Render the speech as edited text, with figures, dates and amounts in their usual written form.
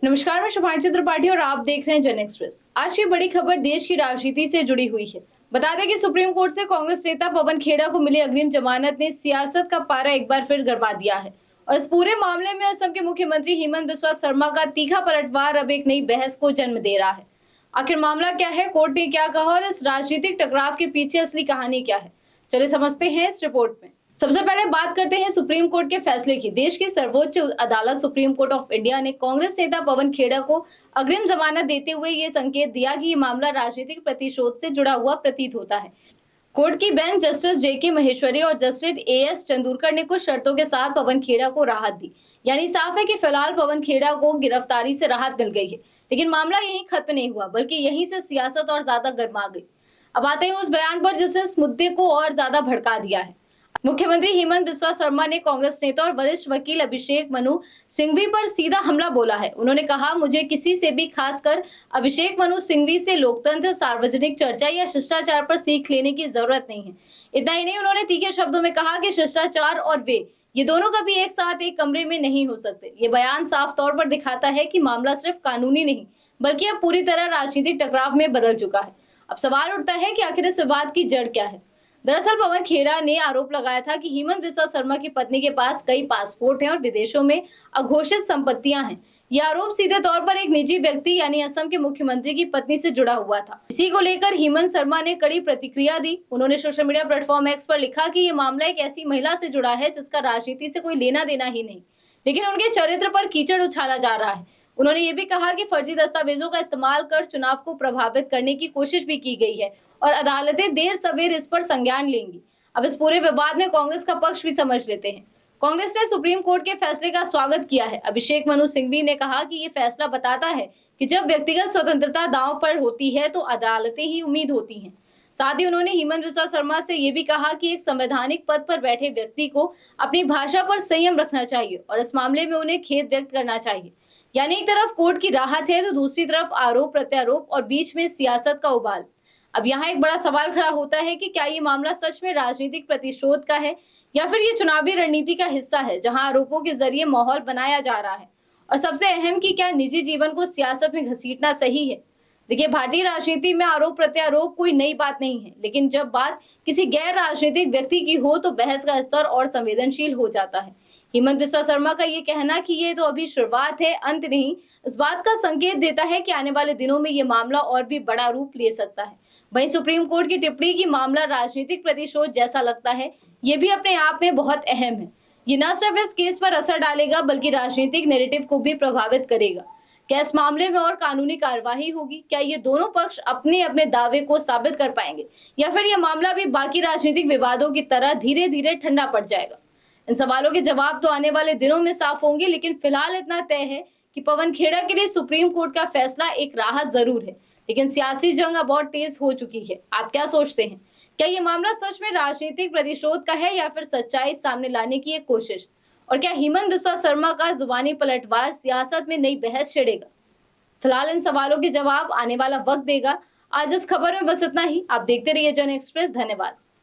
नमस्कार, मैं शुभांगी त्रिपाठी और आप देख रहे हैं जन एक्सप्रेस। आज की बड़ी खबर देश की राजनीति से जुड़ी हुई है। बता दें कि सुप्रीम कोर्ट से कांग्रेस नेता पवन खेड़ा को मिली अग्रिम जमानत ने सियासत का पारा एक बार फिर गरमा दिया है और इस पूरे मामले में असम के मुख्यमंत्री हेमंत बिस्वा शर्मा का तीखा पलटवार अब एक नई बहस को जन्म दे रहा है। आखिर मामला क्या है, कोर्ट ने क्या कहा और इस राजनीतिक टकराव के पीछे असली कहानी क्या है, चलिए समझते हैं इस रिपोर्ट में। सबसे पहले बात करते हैं सुप्रीम कोर्ट के फैसले की। देश की सर्वोच्च अदालत सुप्रीम कोर्ट ऑफ इंडिया ने कांग्रेस नेता पवन खेड़ा को अग्रिम जमानत देते हुए ये संकेत दिया कि ये मामला राजनीतिक प्रतिशोध से जुड़ा हुआ प्रतीत होता है। कोर्ट की बेंच जस्टिस जेके महेश्वरी और जस्टिस एएस चंदूरकर ने कुछ शर्तों के साथ पवन खेड़ा को राहत दी। यानी साफ है कि फिलहाल पवन खेड़ा को गिरफ्तारी से राहत मिल गई है, लेकिन मामला यहीं खत्म नहीं हुआ, बल्कि यहीं से सियासत और ज्यादा गर्मा गई। अब आते हैं उस बयान पर जिसने इस मुद्दे को और ज्यादा भड़का दिया है। मुख्यमंत्री हेमंत बिस्वा शर्मा ने कांग्रेस नेता और वरिष्ठ वकील अभिषेक मनु सिंघवी पर सीधा हमला बोला है। उन्होंने कहा, मुझे किसी से भी, खासकर अभिषेक मनु सिंघवी से लोकतंत्र, सार्वजनिक चर्चा या शिष्टाचार पर सीख लेने की जरूरत नहीं है। इतना ही नहीं, उन्होंने तीखे शब्दों में कहा कि शिष्टाचार और ये दोनों कभी एक साथ एक कमरे में नहीं हो सकते। ये बयान साफ तौर पर दिखाता है कि मामला सिर्फ कानूनी नहीं, बल्कि अब पूरी तरह राजनीतिक टकराव में बदल चुका है। अब सवाल उठता है कि आखिर इस विवाद की जड़ क्या है। दरअसल पवन खेड़ा ने आरोप लगाया था कि हेमंत बिस्वा शर्मा की पत्नी के पास कई पासपोर्ट हैं और विदेशों में अघोषित संपत्तियां हैं। यह आरोप सीधे तौर पर एक निजी व्यक्ति यानी असम के मुख्यमंत्री की पत्नी से जुड़ा हुआ था। इसी को लेकर हेमंत शर्मा ने कड़ी प्रतिक्रिया दी। उन्होंने सोशल मीडिया प्लेटफॉर्म एक्स पर लिखा कि यह मामला एक ऐसी महिला से जुड़ा है जिसका राजनीति से कोई लेना देना ही नहीं, लेकिन उनके चरित्र पर कीचड़ उछाला जा रहा है। उन्होंने ये भी कहा कि फर्जी दस्तावेजों का इस्तेमाल कर चुनाव को प्रभावित करने की कोशिश भी की गई है और अदालतें देर सवेर इस पर संज्ञान लेंगी। अब इस पूरे विवाद में कांग्रेस का पक्ष भी समझ लेते हैं। कांग्रेस ने सुप्रीम कोर्ट के फैसले का स्वागत किया है। अभिषेक मनु सिंघवी ने कहा कि ये फैसला बताता है कि जब व्यक्तिगत स्वतंत्रता दांव पर होती है तो अदालतें ही उम्मीद होती हैं। साथ ही उन्होंने हेमंत बिस्वा शर्मा से ये भी कहा कि एक संवैधानिक पद पर बैठे व्यक्ति को अपनी भाषा पर संयम रखना चाहिए और इस मामले में उन्हें खेद व्यक्त करना चाहिए। यानी एक तरफ कोर्ट की राहत है तो दूसरी तरफ आरोप प्रत्यारोप और बीच में सियासत का उबाल। अब यहाँ एक बड़ा सवाल खड़ा होता है कि क्या ये मामला सच में राजनीतिक प्रतिशोध का है या फिर ये चुनावी रणनीति का हिस्सा है, जहां आरोपों के जरिए माहौल बनाया जा रहा है। और सबसे अहम कि क्या निजी जीवन को सियासत में घसीटना सही है। देखिए, भारतीय राजनीति में आरोप प्रत्यारोप कोई नई बात नहीं है, लेकिन जब बात किसी गैर राजनीतिक व्यक्ति की हो तो बहस का स्तर और संवेदनशील हो जाता है। हेमंत बिस्वा शर्मा का ये कहना कि ये तो अभी शुरुआत है, अंत नहीं, इस बात का संकेत देता है कि आने वाले दिनों में ये मामला और भी बड़ा रूप ले सकता है। वहीं सुप्रीम कोर्ट की टिप्पणी की मामला राजनीतिक प्रतिशोध जैसा लगता है, ये भी अपने आप में बहुत अहम है। ये न सिर्फ इस केस पर असर डालेगा बल्कि राजनीतिक नैरेटिव को भी प्रभावित करेगा। क्या इस मामले में और कानूनी कार्यवाही होगी? क्या ये दोनों पक्ष अपने अपने दावे को साबित कर पाएंगे या फिर यह मामला भी बाकी राजनीतिक विवादों की तरह धीरे धीरे ठंडा पड़ जाएगा? इन सवालों के जवाब तो आने वाले दिनों में साफ होंगे, लेकिन फिलहाल इतना तय है कि पवन खेड़ा के लिए सुप्रीम कोर्ट का फैसला एक राहत जरूर है, लेकिन सियासी जंग अब बहुत तेज हो चुकी है। आप क्या सोचते हैं? क्या ये मामला सच में राजनीतिक प्रतिशोध का है या फिर सच्चाई सामने लाने की एक कोशिश? और क्या हेमंत बिस्वा शर्मा का जुबानी पलटवार सियासत में नई बहस छेड़ेगा? फिलहाल इन सवालों के जवाब आने वाला वक्त देगा। आज इस खबर में बस इतना ही। आप देखते रहिए जन एक्सप्रेस। धन्यवाद।